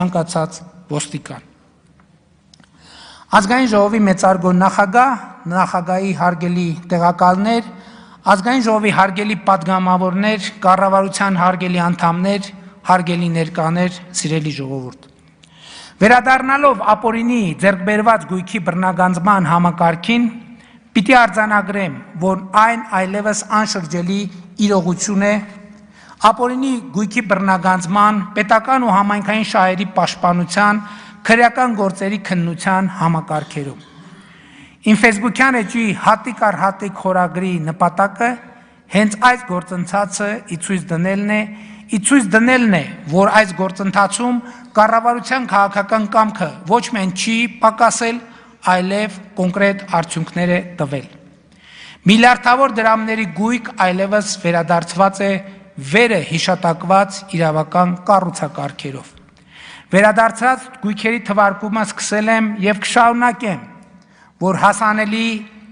Ցանկացած ոստիկան։ Ազգային ժողովի մեծարգո նախագահի հարգելի տեղակալներ, ազգային ժողովի հարգելի պատգամավորներ, կառավարության հարգելի անդամներ, հարգելի ներկաներ, սիրելի ժողովուրդ։ Վերադառնալով ապօրինի ձեռքբերված գույքի բռնագանձման համակարգին, պիտի արձանագրեմ, որ այն այլևս անշրջելի իրողություն է, ապօրինի գույքի բռնագանձման, պետական ու համայնքային շահերի պաշտպանության, քրեական գործերի քննության համակարգերում։ Իմ ֆեյսբուքյան էջի հատիկ առ հատիկ խորագրի նպատակը հենց այս գործընթացը ի ցույց դնելն է, որ այս գործընթացում կառավարության քաղաքական կամքը ոչ միայն չի պակասել, այլև կոնկրետ արդյունքներ է տվել։ Միլիարդավոր դրամների գույք այլևս վերադարձված է վերը հիշատակված իրավական կառուցակարգերով։ Վերադարձած գույքերի թվարկումը սկսել եմ եւ կշարունակեմ, որ հասանելի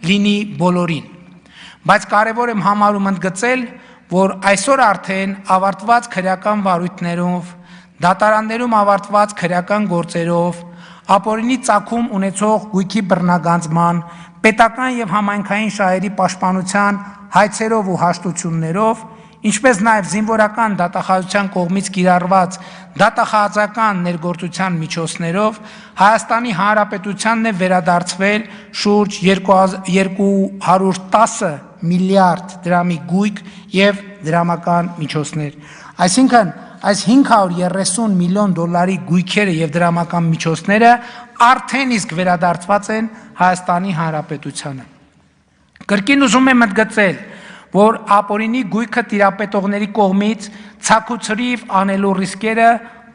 լինի բոլորին, բայց կարևոր եմ համարում ընդգծել, որ այսօր արդեն ավարտված քրեական վարույթներով, դատարաններում ավարտված քրեական գործերով, ապօրինի ծագում ունեցող գույքի բռնագանձման, պետական եւ համայնքային շահերի պաշտպանության հայցերով ու հաշտություններով, ինչպես նաև զինվորական դատախազության կողմից կիրառված դատախազական ներգործության միջոցներով Հայաստանի Հանրապետությանն է վերադարձվել շուրջ 210 միլիարդ դրամի գույք եւ դրամական միջոցներ։ Այսինքն այս 530 միլիոն դոլարի գույքերը եւ դրամական միջոցները արդեն իսկ վերադարձված են Հայաստանի Հանրապետությանը։ Կրկին ուզում եմ ընդգծել, որ ապօրինի գույքը տիրապետողների կողմից ցաքուցրիվ անելու ռիսկերը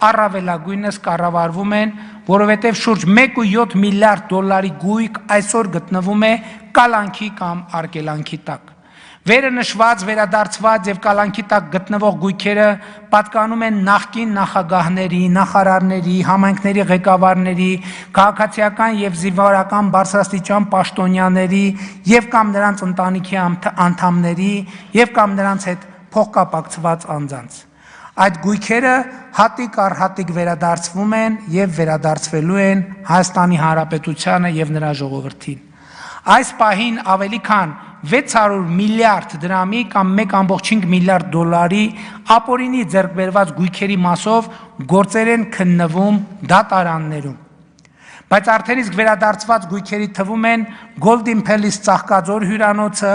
առավելագույնս կառավարվում են, որովհետև շուրջ 1.7 միլիարդ դոլարի գույք այսօր գտնվում է կալանքի կամ արգելանքի տակ։ Վերը նշված, վերադարձված եւ կալանքի տակ գտնվող գույքերը պատկանում են նախկին նախագահների, նախարարների, համայնքների ղեկավարների, քաղաքացիական եւ զինվորական բարձրաստիճան պաշտոնյաների եւ կամ նրանց ընտանիքի անդամների եւ կամ նրանց հետ փոխկապակցված անձանց։ Այդ գույքերը հատիկ առ հատիկ վերադարձվում են եւ վերադարձվելու են Հայաստանի Հանրապետությանը եւ նրա ժողովրդին։ Այս պահին ավելի քան 600 միլիարդ դրամի կամ 1.5 միլիարդ դոլարի ապօրինի ձեռքբերված գույքերի մասով գործեր են քննվում դատարաններում։ Բայց արդեն իսկ վերադարձված գույքերի թվում են Golden Palace Ծաղկաձոր հյուրանոցը,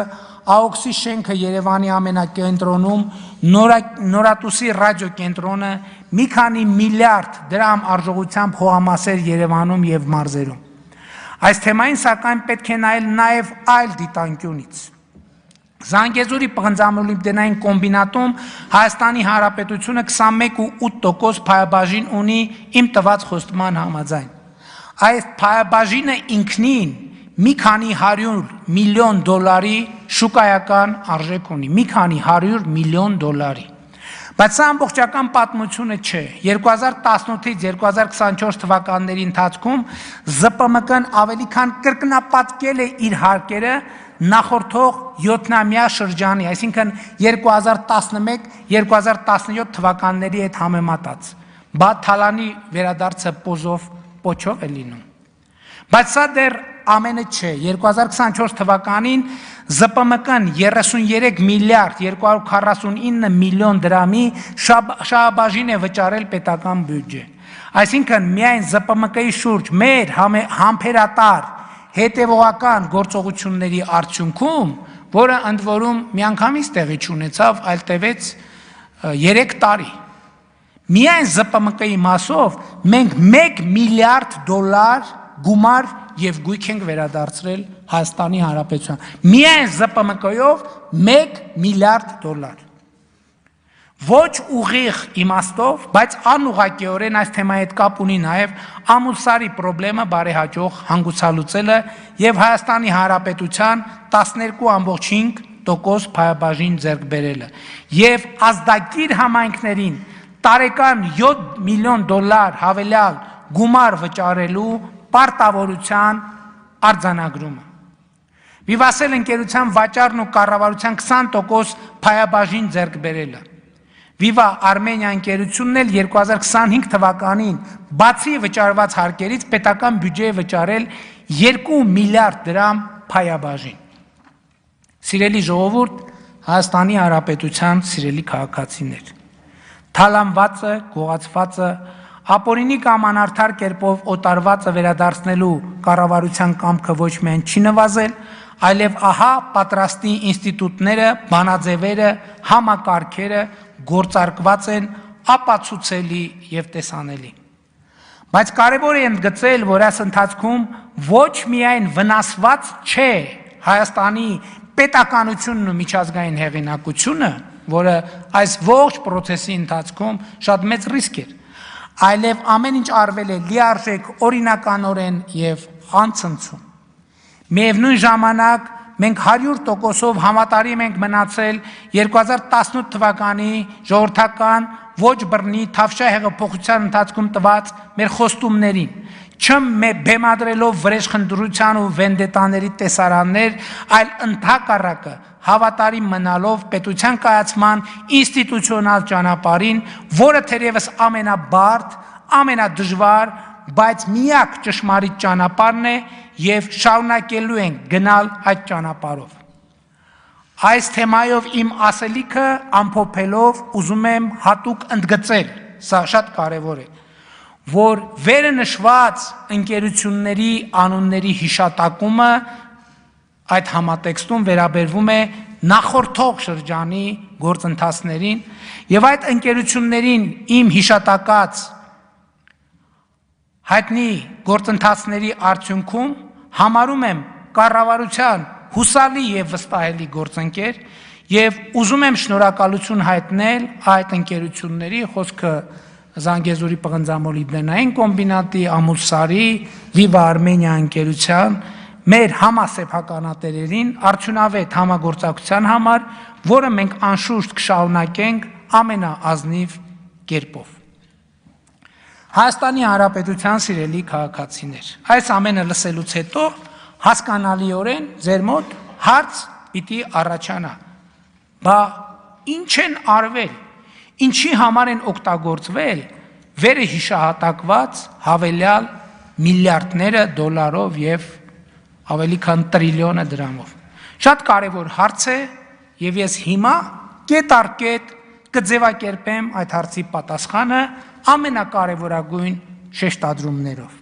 AOX-ի շենքը Երևանի ամենակենտրոնում, Նորատուսի ռադիոկենտրոնը, մի քանի միլիարդ դրամ արժողությամբ հողամասեր Երևանում եւ մարզերում։ Այս թեմային սակայն պետք է նայել նաև այլ դիտանկյունից։ Զանգեզուրի պղնձամոլիբդենային կոմբինատում Հայաստանի Հանրապետությունը 21.8% փայաբաժին ունի իմ տված խոստման համաձայն։ Այս փայաբաժինը ինքնին մի քանի 100 միլիոն դոլարի շուկայական արժեք ունի, մի քանի 100 միլիոն դոլարի։ Բայց սա ամբողջական պատմությունը չէ։ 2018-ից 2024 թվականների ընթացքում ԶՊՄԿ-ն ավելի քան կրկնապատկել է իր հարկերը նախորդող 7-ամյա շրջանի, այսինքն 2011-2017 թվականների հետ համեմատած։ Բա թալանի վերադարձը պոչով է լինում։ Բայց սա դեռ ամենը չէ։ 2024 թվականին ԶՊՄԿ-ն 33 միլիարդ 249 միլիոն դրամի շահաբաժին է վճարել պետական բյուջե։ Այսինքն միայն ԶՊՄԿ-ի շուրջ մեր համբերատար հետևողական գործողությունների արդյունքում, որը ընդ որում միանգամից տեղի չունեցավ, այլ տևեց 3 տարի։ Միայն ԶՊՄԿ-ի մասով մենք 1 միլիարդ դոլար գումար եւ գույք ենք վերադարձրել Հայաստանի Հանրապետության։ Միայն ԶՊՄԿ-ով 1 միլիարդ դոլար։ Ոչ ուղիղ իմաստով, բայց անուղղակիորեն այս թեմայի հետ կապ ունի նաեւ ամուսարի խնդրը բարեհաջող հանգուցալուծելը եւ Հայաստանի Հանրապետության 12.5% փայաբաժին ձեռք բերելը եւ ազդակիր համայնքներին տարեկան 7 միլիոն դոլար հավելյալ գումար վճարելու պարտավորության արձանագրումը։ Վիվասել ընկերության վաճառն ու կառավարության 20% փայաբաժին ձեռք բերելը։ Viva Armenia ընկերությունն էլ 2025 թվականին բացի վճարված հարկերից պետական բյուջեի վճարել 2 միլիարդ դրամ փայաբաժին։ Սիրելի ժողովուրդ, Հայաստանի Հանրապետության սիրելի քաղաքացիներ, թալանվածը, գողացվածը, ապօրինի կամ անարդար կերպով օտարվածը վերադարձնելու կառավարության կամքը ոչ միայն չի նվազել, այլև ահա պատրաստի ինստիտուտները, բանաձևերը, համակարգերը գործարկված են ապացուցելի եւ տեսանելի։ Բայց կարևոր է ընդգծել, որ այս ընթացքում ոչ միայն վնասված չէ Հայաստանի պետականությունն ու միջազգային հեղինակությունը, որը այս ողջ process-ի ընթացքում շատ մեծ ռիսկ էր, այլև ամեն ինչ արվել է լիարժեք, օրինականորեն եւ անցնցում։ Միևնույն ժամանակ մենք 100%-ով համատարիմ ենք մնացել 2018 թվականի ժողովրդական ոչ բռնի թավշյա հեղափոխության ընթացքում տված մեր խոստումներին, չբեմադրելով վրեժխնդրության ու վենդետաների տեսարաններ, այլ ընդհակառակը հավատարիմ մնալով պետության կայացման ինստիտուցիոնալ ճանապարհին, որը թերևս ամենաբարդ, ամենադժվար, բայց միակ ճշմարիտ ճանապարհն է եւ շարունակելու ենք գնալ այդ ճանապարհով։ Այս թեմայով իմ ասելիքը ամփոփելով ուզում եմ հատուկ ընդգծել, սա շատ կարևոր է, որ վերը նշված ընկերությունների անունների հիշատակումը այդ համատեքստում վերաբերվում է նախորդող շրջանի գործընթացներին եւ այդ ընկերություններին իմ հիշատակած հայտնի գործընթացների արդյունքում համարում եմ կառավարության հուսալի եւ վստահելի գործընկեր եւ ուզում եմ շնորհակալություն հայտնել այդ ընկերությունների, խոսքը Զանգեզուրի պղնձամոլիբդենային կոմբինատի, Ամուլսարի, Viva Armenia ընկերության, մեր համասեփականատերերին արդյունավետ համագործակցության համար, որը մենք անշուշտ կշարունակենք ամենաազնիվ կերպով։ Հայաստանի Հանրապետության սիրելի քաղաքացիներ, այս ամենը լսելուց հետո հասկանալիորեն ձեր մոտ հարց պիտի առաջանա։ Բա ինչ են արվել, ինչի համար են օգտագործվել վերը հիշահատակված հավելյալ միլիարդները դոլարով եւ ավելի քան տրիլիոնը դրամով։ Շատ կարևոր հարց է եւ ես հիմա կետ առ կետ կձևակերպեմ այդ հարցի պատասխանը ամենակարևորագույն շեշտադրումներով։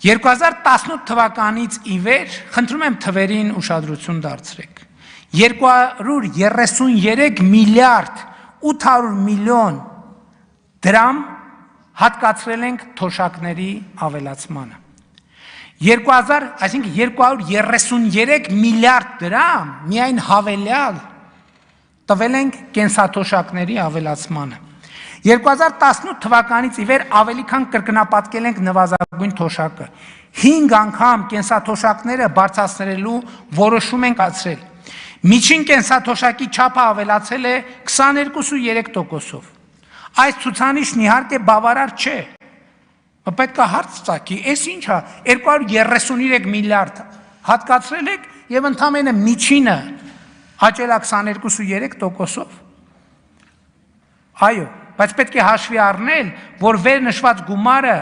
2018 թվականից ի վեր, խնդրում եմ թվերին ուշադրություն դարձրեք, 233 միլիարդ 800 միլիոն դրամ հատկացրել ենք թոշակների ավելացմանը։ 233 միլիարդ դրամ միայն հավելյալ տվել ենք կենսաթոշակների ավելացմանը։ 2018 թվականից ի վեր ավելի քան կրկնապատկել ենք նվազագույն թոշակը։ 5 անգամ կենսաթոշակները բարձրացնելու որոշում ենք կայացրել։ Միջին կենսաթոշակի չափը ավելացել է 22.3%-ով։ Այս ցուցանիշն իհարկե բավարար չէ։ Պետք է հարց ծագի, այս ինչ է, 233 միլիարդ հատկացրել եք եւ ընդամենը միջինը աճել է 22.3%-ով։ Այո, բայց պետք է հաշվի առնել, որ վեր նշված գումարը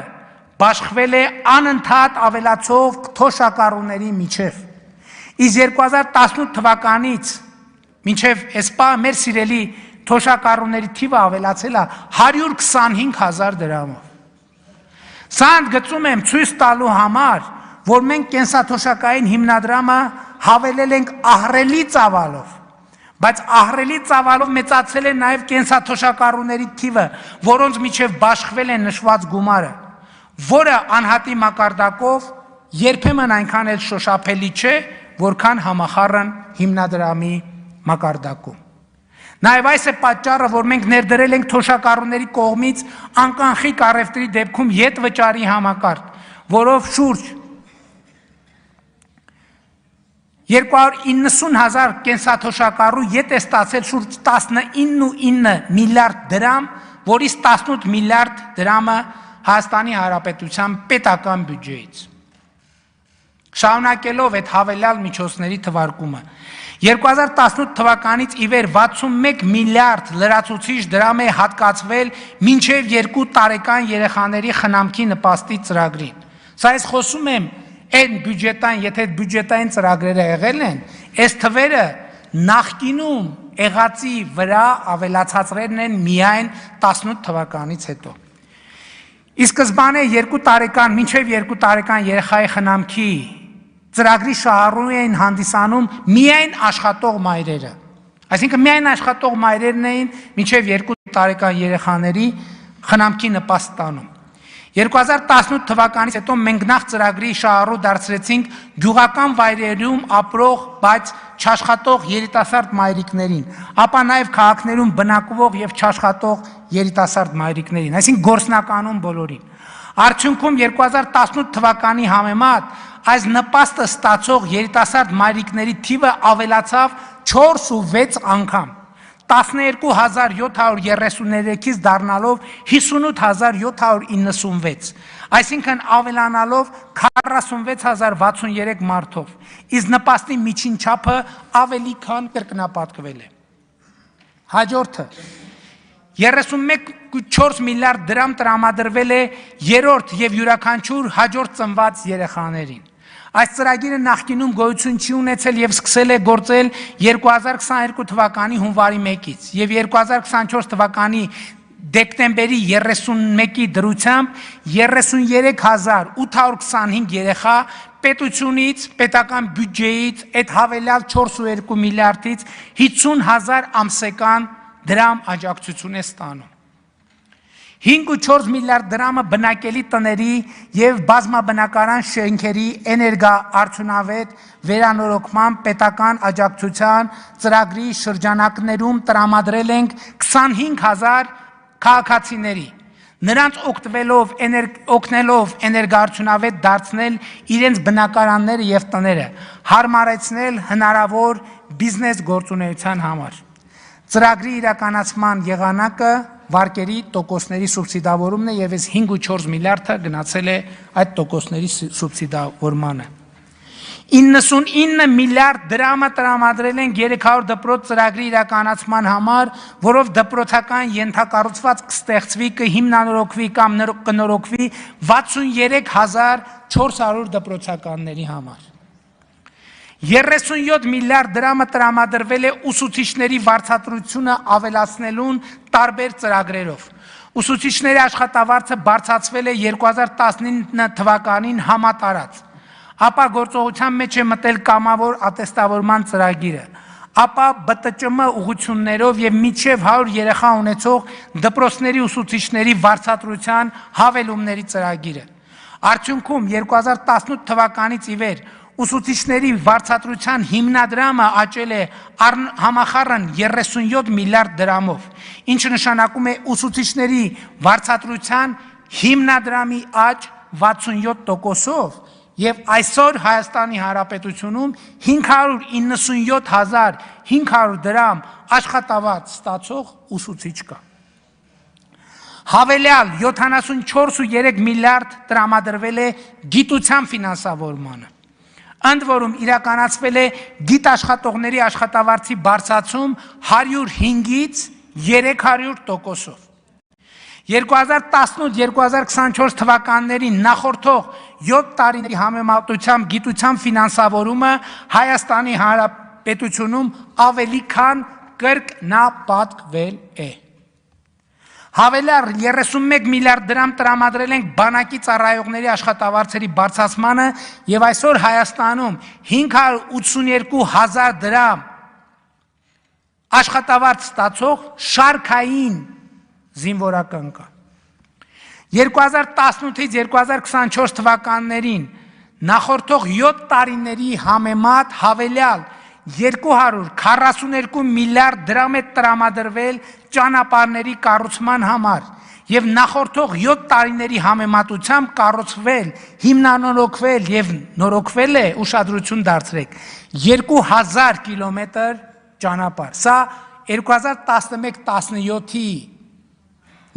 բաշխվել է անընդհատ ավելացող թոշակառուների միջև։ Իսկ 2018 թվականից մինչև այսպա մեր սիրելի թոշակառուների թիվը ավելացել է 125,000 դրամով։ Սա ընդգծում եմ ցույց տալու համար, որ մենք կենսաթոշակային հիմնադրամը հավելել ենք ահռելի ծավալով, բայց ահռելի ծավալով մեծացել է նաև կենսաթոշակառուների թիվը, որոնց միջև բաշխվել է նշված գումարը, որը անհատի մակարդակով երբեմն այնքան էլ շոշափելի չէ, որքան համախառն հիմնադրամի մակարդակում։ Նաև այս է պատճառը, որ մենք ներդրել ենք թոշակառուների կողմից անկանխիկ առևտրի դեպքում ետվճարի համակարգ, որով շուրջ 290,000 կենսաթոշակառու ետ է ստացել շուրջ 19.9 միլիարդ դրամ, որից 18 միլիարդ դրամը Հայաստանի Հանրապետության պետական բյուջեից։ Շարունակելով այդ հավելյալ միջոցների թվարկումը, 2018 թվականից ի վեր 61 միլիարդ լրացուցիչ դրամ է հատկացվել մինչև 2 տարեկան երեխաների խնամքի նպաստի ծրագրին։ Սա ես խոսում եմ այն բյուջետային, եթե բյուջետային ծրագրերը եղել են, այս թվերը նախկինում եղածի վրա ավելացածներն են միայն 18 թվականից հետո։ Ի սկզբանե 2 տարեկան, մինչև 2 տարեկան երեխայի խնամքի ծրագրի շահառու էին հանդիսանում միայն աշխատող մայրերը։ Այսինքն միայն աշխատող մայրերն էին մինչև 2 տարեկան երեխաների խնամքի նպաստ տանում։ 2018 թվականից հետո մենք նախ ծրագրի շահառու դարձրեցինք գյուղական վայրերում ապրող, բայց չաշխատող երիտասարդ մայրիկներին, ապա նաև քաղաքներում բնակվող եւ չաշխատող երիտասարդ մայրիկներին, այսինքն գործնականում բոլորին։ Արդյունքում 2018 թվականի համեմատ այս նպաստը ստացող երիտասարդ մայրիկների թիվը ավելացավ 4 ու 6 անգամ, 12733-ից դառնալով 58796, այսինքն ավելանալով 46063 մարդով, իսկ նպաստի միջին չափը ավելի քան կրկնապատկվել է։ Հաջորդը 31.4 միլիարդ դրամ տրամադրվել է երրորդ եւ յուրաքանչյուր հաջորդ ծնված երեխաներին։ Այս ծրագիրը նախկինում գոյություն չի ունեցել եւ սկսել է գործել 2022 թվականի հունվարի 1-ից եւ 2024 թվականի դեկտեմբերի 31-ի դրությամբ 33825 երեխա պետությունից, պետական բյուջեից, այդ հավելյալ 4.2 միլիարդից 50000 ամսական դրամ աջակցություն է ստանում։ 5.4 միլիարդ դրամը բնակելի տների եւ բազմաբնակարան շենքերի էներգա-արդյունավետ վերանորոգման պետական աջակցության ծրագրի շրջանակներում տրամադրել ենք 25000 քաղաքացիների, նրանց օգնելով էներգա-արդյունավետ դարձնել իրենց բնակարանները եւ տները, հարմարեցնել հնարավոր բիզնես գործունեության համար։ Ծրագրի իրականացման եղանակը վարկերի տոկոսների սուբսիդավորումն է եւ այս 5.4 միլիարդը գնացել է այդ տոկոսների սուբսիդավորմանը։ 99 միլիարդ դրամը տրամադրել են 300 դպրոց ծրագրի իրականացման համար, որով դպրոցական ենթակառուցվածք կստեղծվի, կհիմնանորոգվի կամ կնորոգվի 63400 դպրոցականների համար։ 37 միլիարդ դրամը տրամադրվել է ուսուցիչների վարձատրությունը ավելացնելուն տարբեր ծրագրերով։ Ուսուցիչների աշխատավարձը բարձրացվել է 2019 թվականին համատարած, ապա գործողության մեջ է մտել կամավոր ատեստավորման ծրագիրը, ապա ԲՏՃՄ ուղղություններով եւ մինչև 100 երեխա ունեցող դպրոցների ուսուցիչների վարձատրության հավելումների ծրագիրը։ Արդյունքում 2018 թվականից ի վեր ուսուցիչների վարձատրության հիմնադրամը աճել է համախառն 37 միլիարդ դրամով, ինչը նշանակում է ուսուցիչների վարձատրության հիմնադրամի աճ 67%-ով եւ այսօր Հայաստանի Հանրապետությունում 597500 դրամ աշխատավարձ ստացող ուսուցիչ կա։ Հավելյալ 74.3 միլիարդ տրամադրվել է գիտության ֆինանսավորմանը։ Ընդ որում իրականացվել է գիտաշխատողների աշխատավարձի բարձրացում 105-ից 300%-ով։ 2018-2024 թվականներին նախորդող 7 տարիների համեմատությամբ գիտության ֆինանսավորումը Հայաստանի Հանրապետությունում ավելի քան կրկնապատկվել է։ Հավելյալ 31 միլիարդ դրամ տրամադրել ենք բանակի ծառայողների աշխատավարձերի բարձրացմանը եւ այսօր Հայաստանում 582,000 դրամ աշխատավարձ ստացող շարքային զինվորական կա։ 2018-ից 2024 թվականներին նախորդող 7 տարիների համեմատ հավելյալ 242 միլիարդ դրամ է տրամադրվել ճանապարհների կառուցման համար եւ նախորդող 7 տարիների համեմատությամբ կառուցվել, հիմնանորոգվել եւ նորոգվել է, ուշադրություն դարձրեք, 2000 կիլոմետր ճանապարհ։ Սա 2011-17-ի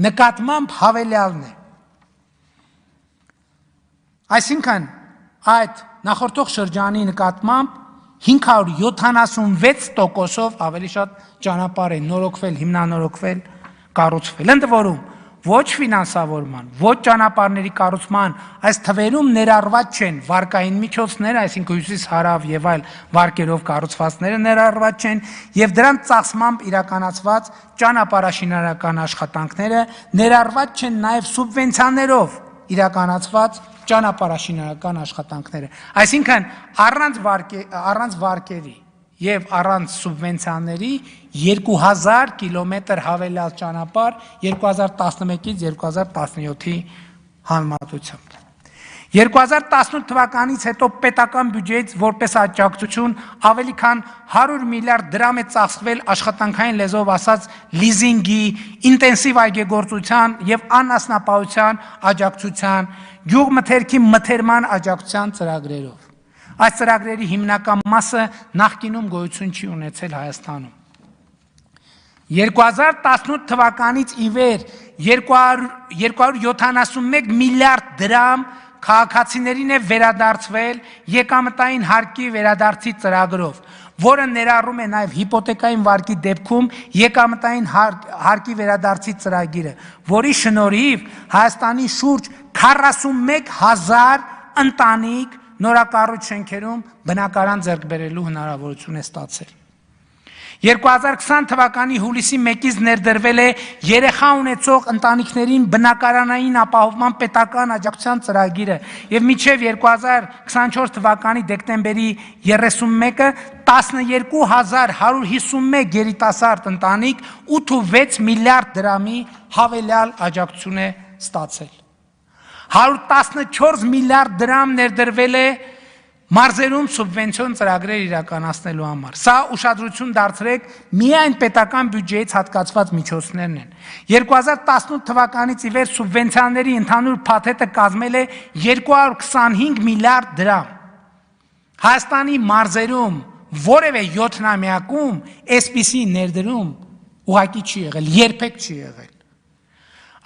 նկատմամբ հավելյալն է։ Այսինքն այդ նախորդող շրջանի նկատմամբ 576%-ով ավելի շատ ճանապարհ են նորոգվել, հիմնանորոգվել, կառուցվել։ Ընդ որում, ոչ ֆինանսավորման, ոչ ճանապարհների կառուցման այս թվերում ներառված չեն վարկային միջոցները, այսինքն հյուսիս-հարավ եւ այլ վարկերով կառուցվածքները ներառված չեն, եւ դրանց ծախսմամբ իրականացված ճանապարհաշինարարական աշխատանքները ներառված չեն նաեւ սուբվենցիաներով իրականացված ճանապարհաշինարարական աշխատանքները։ Այսինքն առանց վարկերի եւ առանց սուբվենցիաների 2000 կիլոմետր հավելյալ ճանապարհ 2011-ից 2017-ի համեմատությամբ։ 2018 թվականից հետո պետական բյուջեից որպես աջակցություն ավելի քան 100 միլիարդ դրամ է ծախսվել աշխատանքային լեզվով ասած լիզինգի, ինտենսիվ այգեգործության եւ անասնապահության աջակցության, գյուղմթերքի մթերման աջակցության ծրագրերով։ Այս ծրագրերի հիմնական մասը նախկինում գոյություն չի ունեցել Հայաստանում։ 2018 թվականից ի վեր 271 միլիարդ դրամ քաղաքացիներին է վերադարձվել եկամտային հարկի վերադարձի ծրագրով, որը ներառում է նաև հիպոթեկային վարկի դեպքում եկամտային հարկի վերադարձի ծրագիրը, որի շնորհիվ Հայաստանի շուրջ 41,000 ընտանիք նորակառույց շենքերում բնակարան ձեռք բերելու հնարավորություն է ստացել։ 2020 թվականի հուլիսի 1-ից ներդրվել է երեխա ունեցող ընտանիքներին բնակարանային ապահովման պետական աջակցության ծրագիրը եւ մինչեւ 2024 թվականի դեկտեմբերի 31-ը 12151 երիտասարդ ընտանիք 8.6 միլիարդ դրամի հավելյալ աջակցություն է ստացել։ 114 միլիարդ դրամ ներդրվել է մարզերում սուբվենցիոն ծրագրեր իրականացնելու համար։ Սա ուշադրություն դարձրեք միայն պետական բյուջեից հատկացված միջոցներն են։ 2018 թվականից ի վեր սուբվենցիաների ընդհանուր փաթեթը կազմել է 225 միլիարդ դրամ։ Հայաստանի մարզերում որևէ 7-ամյակում այսպիսի ներդրում ուղղակի չի եղել, երբեք չի եղել։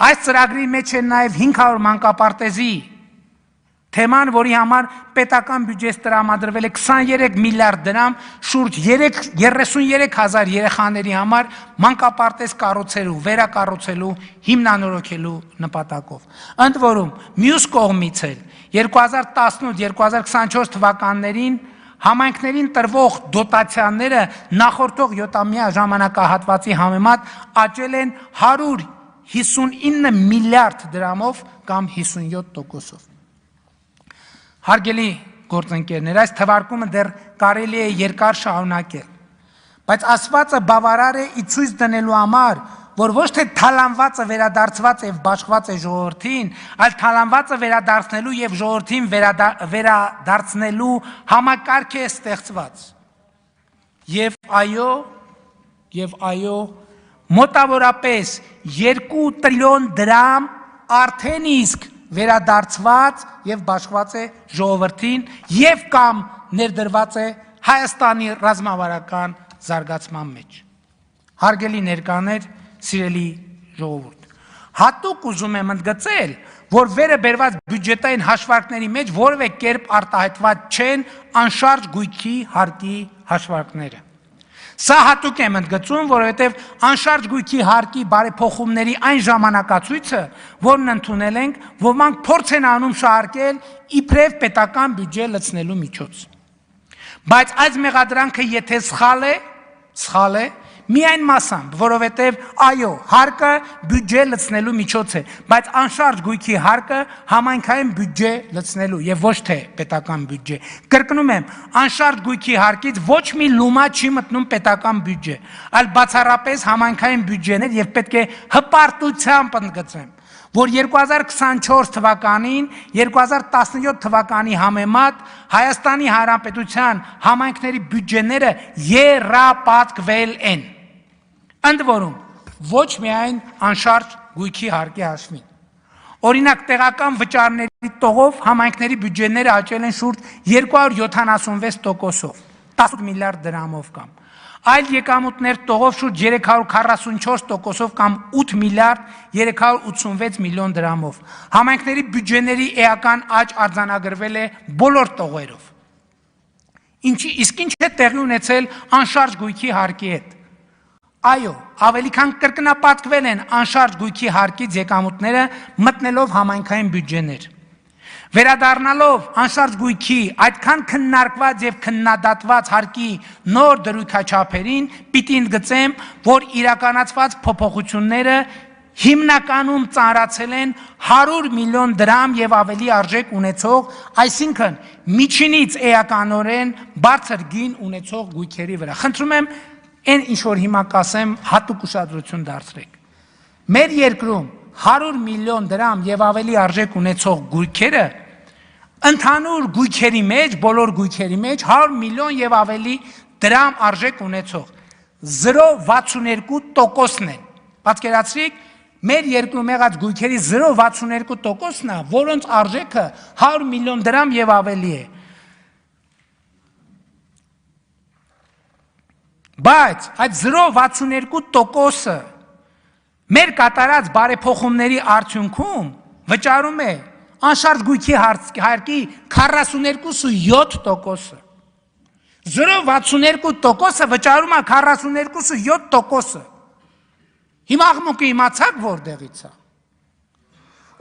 Այս ծրագրի մեջ է նաև 500 մանկապարտեզի թեման, որի համար պետական բյուջեից տրամադրվել է 23 միլիարդ դրամ, շուրջ 33,000 երեխաների համար մանկապարտեզ կառուցելու, վերակառուցելու, հիմնանորոգելու նպատակով։ Ընդ որում, մյուս կողմից էլ 2018-2024 թվականներին համայնքներին տրվող դոտացիաները նախորդող 7-ամյա ժամանակահատվածի համեմատ աճել են 159 միլիարդ դրամով կամ 57%-ով։ Հարգելի գործընկերներ, այս թվարկումը դեռ կարելի է երկար շարունակել, բայց ասվածը բավարար է ի ցույց դնելու համար, որ ոչ թե թալանվածը վերադարձված եւ բաշխված է ժողովրդին, այլ թալանվածը վերադարձնելու եւ ժողովրդին վերադարձնելու համակարգ է ստեղծված։ Եվ այո, մոտավորապես 2 տրիլիոն դրամ արդեն իսկ վերադարձված եւ բաշխված է ժողովրդին եւ կամ ներդրված է Հայաստանի ռազմավարական զարգացման մեջ։ Հարգելի ներկաներ, սիրելի ժողովուրդ, հատուկ ուզում եմ ընդգծել, որ վերը բերված բյուջետային հաշվարկների մեջ որևէ կերպ արտահայտված չեն անշարժ գույքի հարկի հաշվարկները։ Սա հատուկ եմ ընդգծում, որովհետև անշարժ գույքի հարկի բարեփոխումների այն ժամանակացույցը, որն ընդունել ենք, ոմանք փորձ են անում շահարկել իբրև պետական բյուջե լցնելու միջոց։ Բայց այս մեղադրանքը եթե սխալ է, միայն մասամբ, որովհետև այո, հարկը բյուջե լցնելու միջոց է, բայց անշարժ գույքի հարկը համայնքային բյուջե լցնելու եւ ոչ թե պետական բյուջե։ Կրկնում եմ, անշարժ գույքի հարկից ոչ մի լումա չի մտնում պետական բյուջե, այլ բացառապես համայնքային բյուջեներ եւ պետք է հպարտությամբ ընդգծեմ, որ 2024 թվականին 2017 թվականի համեմատ Հայաստանի Հանրապետության համայնքների բյուջեները եռապատկվել են։ Ընդ որում, ոչ միայն անշարժ գույքի հարկի հաշվին։ Օրինակ, տեղական վճարների տողով համայնքների բյուջեները աճել են շուրջ 276%-ով, 18 միլիարդ դրամով կամ, այլ եկամուտներ տողով շուրջ 344%-ով կամ 8 միլիարդ 386 միլիոն դրամով։ Համայնքների բյուջեների էական աճ արձանագրվել է բոլոր տողերով։ Իսկ ինչ է տեղի ունեցել անշարժ գույքի հարկի հետ։ Այո, ավելի քան կրկնապատկվել են անշարժ գույքի հարկից եկամուտները մտնելով համայնքային բյուջեներ։ Վերադառնալով անշարժ գույքի այդքան քննարկված եւ քննադատված հարկի նոր դրույքաչափերին, պիտի ընդգծեմ, որ իրականացված փոփոխությունները հիմնականում ծանրացել են 100 միլիոն դրամ եւ ավելի արժեք ունեցող, այսինքն միջինից էականորեն բարձր գին ունեցող գույքերի վրա։ Խնդրում եմ, այն ինչ որ հիմա կասեմ, հատուկ ուշադրություն դարձրեք։ Մեր երկրում 100 միլիոն դրամ եւ ավելի արժեք ունեցող գույքերը ընդհանուր գույքերի մեջ, բոլոր գույքերի մեջ 100 միլիոն եւ ավելի դրամ արժեք ունեցող 0.62%-ն են։ Պատկերացրեք, մեր երկրում եղած գույքերի 0.62%-ն է, որոնց արժեքը 100 միլիոն դրամ եւ ավելի է։ Բայց այդ 0.62%-ը մեր կատարած բարեփոխումների արդյունքում վճարում է անշարժ գույքի հարկի 42.7%-ը։ 0.62%-ը վճարում է 42.7%-ը։ Հիմա աղմուկը իմացաք որտեղից է։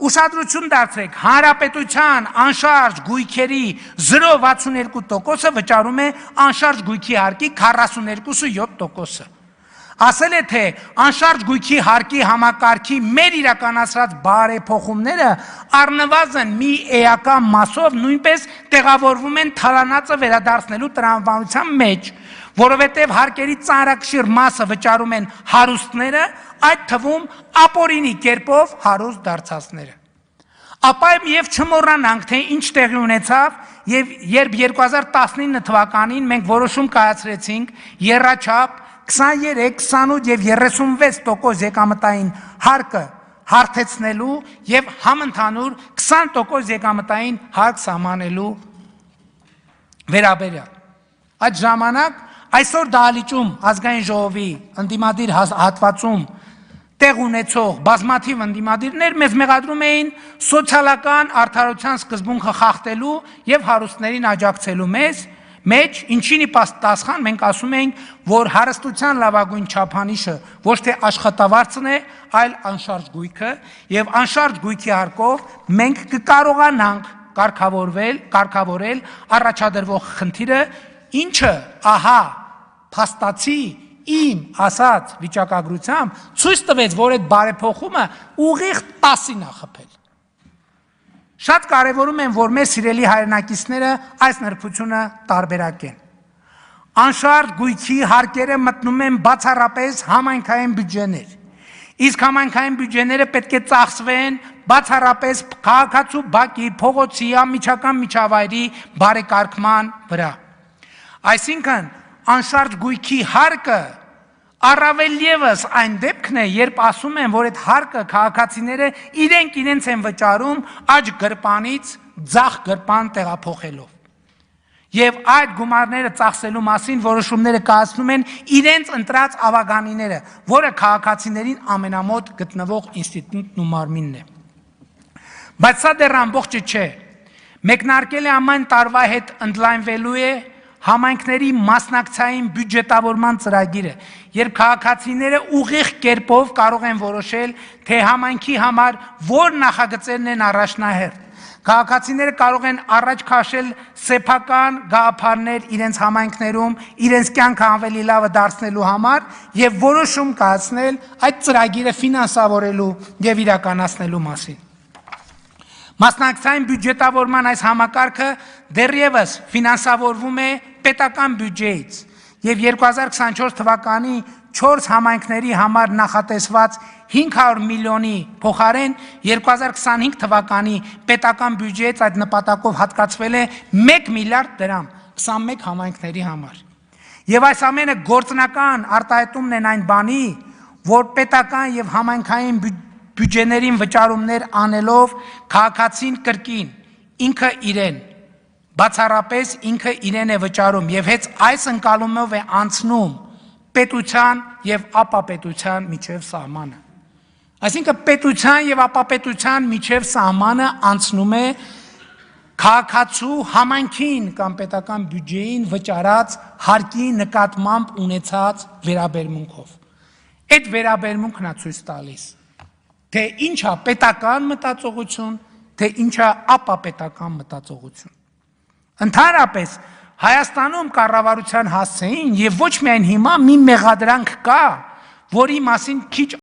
Ուշադրություն դարձրեք, հանրապետության անշարժ գույքերի 0.62%-ը վճարում է անշարժ գույքի հարկի 42.7%-ը։ Ասել է, թե անշարժ գույքի հարկի համակարգի մեր իրականացրած բարեփոխումները առնվազն մի էական մասով նույնպես տեղավորվում են թալանածը վերադարձնելու տրամաբանության մեջ, որովհետև հարկերի ծանրակշիռ մասը վճարում են հարուստները, այդ թվում ապօրինի կերպով հարուստ դարձածները։ Ապա եւ չմոռանանք, թե ինչ տեղի ունեցավ, եւ երբ 2019 թվականին մենք որոշում կայացրեցինք եռաչափ 23, 28 եւ 36% եկամտային հարկը հարթեցնելու եւ համընդհանուր 20% եկամտային հարկ սահմանելու վերաբերյալ։ Այդ ժամանակ այսօր դահլիճում ազգային ժողովի ընդդիմադիր հատվածում տեղ ունեցող բազմաթիվ ընդդիմադիրներ մեզ մեղադրում էին սոցիալական արդարության սկզբունքը խախտելու եւ հարուստներին աջակցելու մեջ, ինչին ի պատասխան մենք ասում ենք, որ հարստության լավագույն չափանիշը ոչ թե աշխատավարձն է, այլ անշարժ գույքը, եւ անշարժ գույքի հարկով մենք կկարողանանք կարգավորել առաջադրվող խնդիրը, ինչը ահա փաստացի իմ ասած վիճակագրությամբ ցույց տվեց, որ այդ բարեփոխումը ուղիղ 10-ին է խփել։ Շատ կարևորում եմ, որ մեր սիրելի հայրենակիցները այս նրբությունը տարբերակեն։ Անշարժ գույքի հարկերը մտնում են բացառապես համայնքային բյուջեներ, իսկ համայնքային բյուջեները պետք է ծախսվեն բացառապես քաղաքացու բակի, փողոցի, անմիջական միջավայրի բարեկարգման վրա։ Այսինքն, անշարժ գույքի հարկը առավել ևս այն դեպքն է, երբ ասում են, որ այդ հարկը քաղաքացիները իրենց են վճարում աջ գրպանից ձախ գրպան տեղափոխելով։ Եվ այդ գումարները ծախսելու մասին որոշումները կայացնում են իրենց ընտրած ավագանիները, որը քաղաքացիներին ամենամոտ գտնվող ինստիտուտն ու մարմինն է։ Բայց սա դեռ ամբողջը չէ։ Մեկնարկել է ամեն տարվա հետ ընդլայնվելու է համայնքների մասնակցային բյուջետավորման ծրագիրը, երբ քաղաքացիները ուղիղ կերպով կարող են որոշել, թե համայնքի համար որ նախագծերն են առաջնահերթ։ Քաղաքացիները կարող են առաջ քաշել սեփական գաղափարներ իրենց համայնքներում, իրենց կյանքը ավելի լավը դարձնելու համար եւ որոշում կայացնել այդ ծրագիրը ֆինանսավորելու եւ իրականացնելու մասին։ Մասնակցային բյուջետավորման այս համակարգը դեռևս ֆինանսավորվում է պետական բյուջեից եւ 2024 թվականի 4 համայնքների համար նախատեսված 500 միլիոնի փոխարեն 2025 թվականի պետական բյուջեից այդ նպատակով հատկացվել է 1 միլիարդ դրամ 21 համայնքների համար։ Եվ այս ամենը գործնական արտահայտումն են այն բանի, որ պետական եւ համայնքային բյուջեներին վճարումներ անելով քաղաքացին կրկին ինքը իրեն բացառապես ինքը իրեն է վճարում եւ հենց այս ընկալումով է անցնում պետության եւ ապապետության միջև սահմանը։ Այսինքն պետության եւ ապապետության միջև սահմանը անցնում է քաղաքացու համայնքին կամ պետական բյուջեին վճարած հարկի նկատմամբ ունեցած վերաբերմունքով։ Այդ վերաբերմունքն է ցույց տալիս, թե ինչա պետական մտածողություն, թե ինչա ապապետական մտածողություն։ Ընդհանրապես Հայաստանում կառավարության հասցեին եւ ոչ միայն հիմա մի մեղադրանք կա, որի մասին քիչ